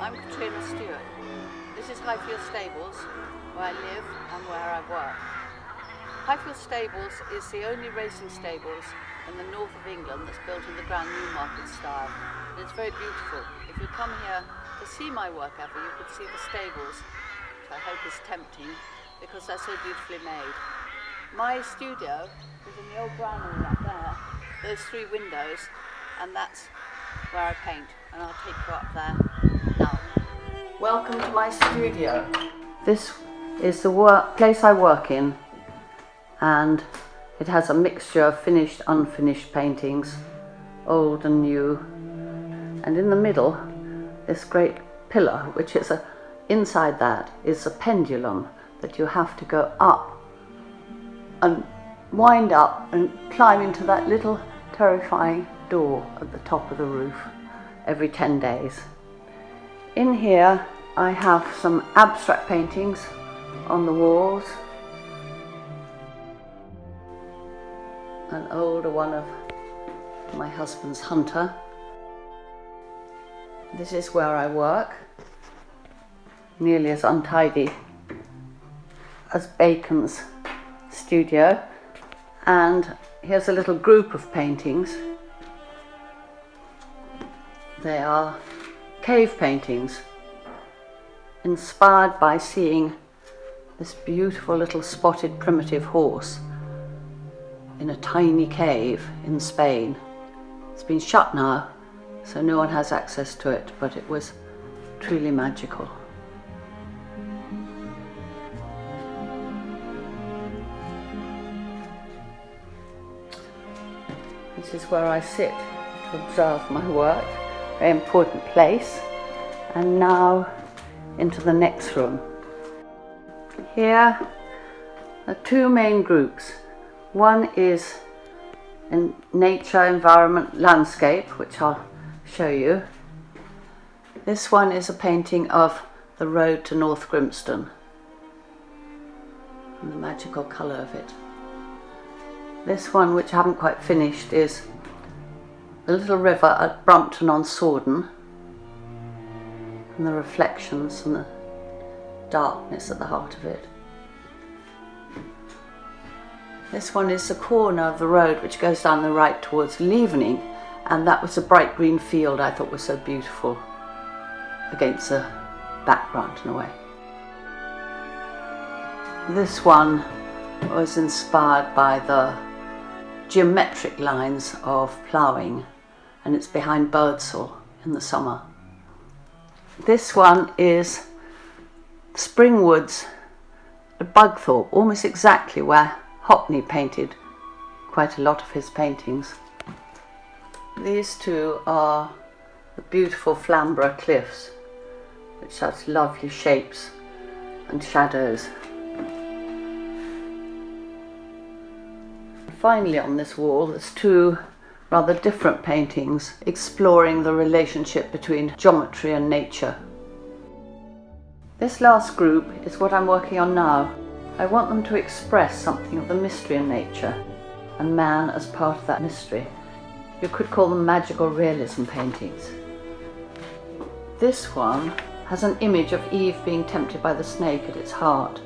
I'm Catriona Stewart. This is Highfield Stables, where I live and where I work. Highfield Stables is the only racing stables in the north of England that's built in the Grand Newmarket style. And it's very beautiful. If you come here to see my work ever, you could see the stables, which I hope is tempting because they're so beautifully made. My studio is in the old granary up there, those three windows, and that's where I paint, and I'll take you up there now. Welcome to my studio. This is the place I work in, and it has a mixture of finished, unfinished paintings, old and new. And in the middle, this great pillar, which is inside that is a pendulum that you have to go up and wind up and climb into that little terrifying door at the top of the roof every 10 days. In here I have some abstract paintings on the walls, an older one of my husband's hunter. This is where I work, nearly as untidy as Bacon's studio, and here's a little group of paintings. They are cave paintings inspired by seeing this beautiful little spotted primitive horse in a tiny cave in Spain. It's been shut now, so no one has access to it, but it was truly magical. This is where I sit to observe my work, very important place. And now into the next room. Here are two main groups. One is in nature, environment, landscape, which I'll show you. This one is a painting of the road to North Grimston and the magical colour of it. This one, which I haven't quite finished, is the little river at Brumpton-on-Sordon and the reflections and the darkness at the heart of it. This one is the corner of the road which goes down the right towards Leavening, and that was a bright green field I thought was so beautiful against the background in a way. This one was inspired by the geometric lines of ploughing, and it's behind Birdsall in the summer. This one is Spring Woods at Bugthorpe, almost exactly where Hockney painted quite a lot of his paintings. These two are the beautiful Flamborough cliffs, which has lovely shapes and shadows. Finally, on this wall there's two rather different paintings exploring the relationship between geometry and nature. This last group is what I'm working on now. I want them to express something of the mystery in nature and man as part of that mystery. You could call them magical realism paintings. This one has an image of Eve being tempted by the snake at its heart.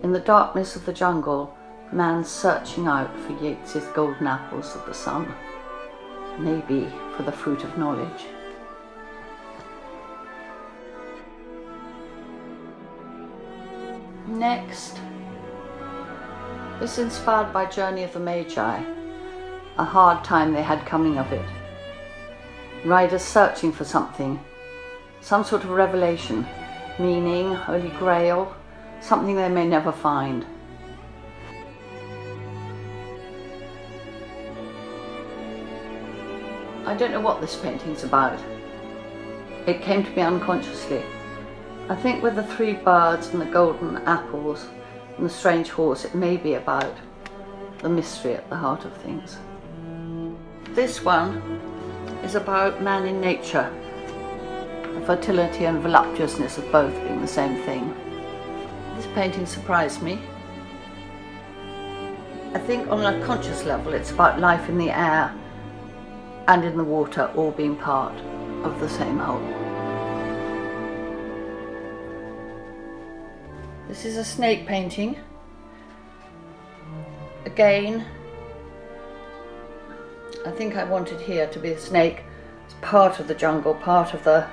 In the darkness of the jungle, man searching out for Yeats's golden apples of the sun, maybe for the fruit of knowledge. Next, this is inspired by Journey of the Magi, a hard time they had coming of it. Riders searching for something, some sort of revelation, meaning, Holy Grail, something they may never find. I don't know what this painting's about. It came to me unconsciously. I think with the three birds and the golden apples and the strange horse, it may be about the mystery at the heart of things. This one is about man in nature, the fertility and voluptuousness of both being the same thing. This painting surprised me. I think on a conscious level it's about life in the air and in the water all being part of the same whole. This is a snake painting. Again, I think I wanted here to be a snake as part of the jungle, part of the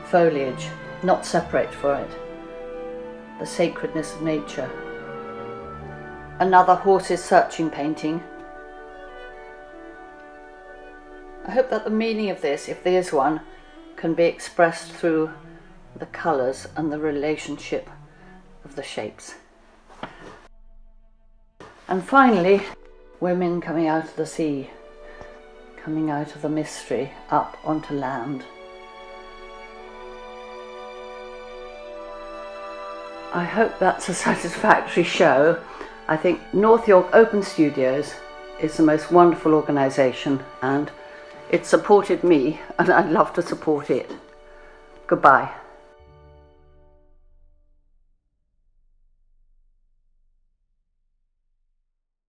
foliage, not separate for it. The sacredness of nature. Another horses searching painting. I hope that the meaning of this, if there is one, can be expressed through the colours and the relationship of the shapes. And finally, women coming out of the sea, coming out of the mystery up onto land. I hope that's a satisfactory show. I think North York Open Studios is the most wonderful organisation, and it supported me, and I'd love to support it. Goodbye.